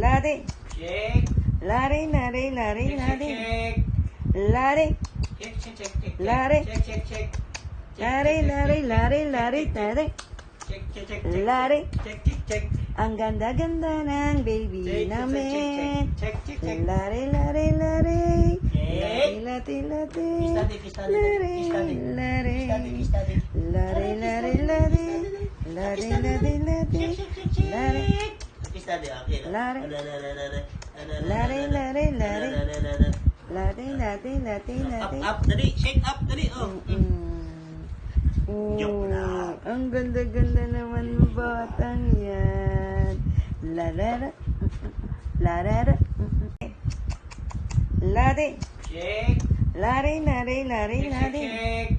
Lari, Shake. lari, lari, lari, Shake, lari, shake, lari, shake. Shake, shake, shake, shake. Lari. Shake, shake, shake. lari, lari, lari, lari, lari. Shake, shake, shake, shake. Lari. Shake, shake, shake. Ang ganda-ganda ng baby Shake, shake, namin. shake, shake, shake. Lari, lari, lari. Shake. Lati, lati. Kiss daddy, kiss daddy, Lari, kiss daddy. lari. Kiss daddy, kiss daddy. Lari, lari, lari. Lari, lari, lari. Shake, shake, shake, shake. Lari. Kiss daddy, okay. Lari. Lari, lari, lari. Lati, lati, lati, Up, lati. up, dali. Shake up, dali. Oh. Joke lang. Ang ganda-ganda naman ng batang yan. Larara. Larara. Lari. Shake. Lari, lari, lari, Shake, lari. shake,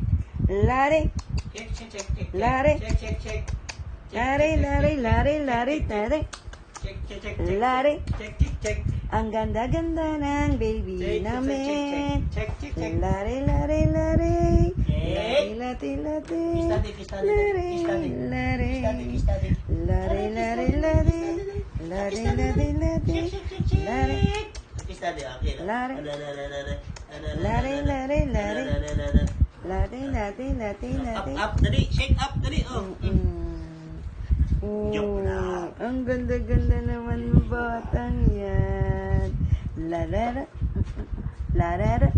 Lari. shake. Shake, shake, shake, shake. Lari. Shake, shake, shake. Lari, lari, lari, lari, lari. Shake, shake, shake, shake. Lari. Shake, shake, shake. Ang ganda-ganda ng baby Shake, namin. shake, shake, shake. Lari, lari, lari. Shake. Lati, lati. Kiss daddy, kiss daddy. Lari, Kiss daddy. lari. Kiss daddy, kiss daddy. Lari, lari, lari. Lari, lari, lari. Shake, shake, shake, shake. Lari. Kiss daddy, okay. Lari. Lari, lari, lari. Lati, lati, lati, Up, lati. up, dali. Shake up, dali. Oh. Joke lang. Ang ganda-ganda naman ng batang yan. Larara. Larara.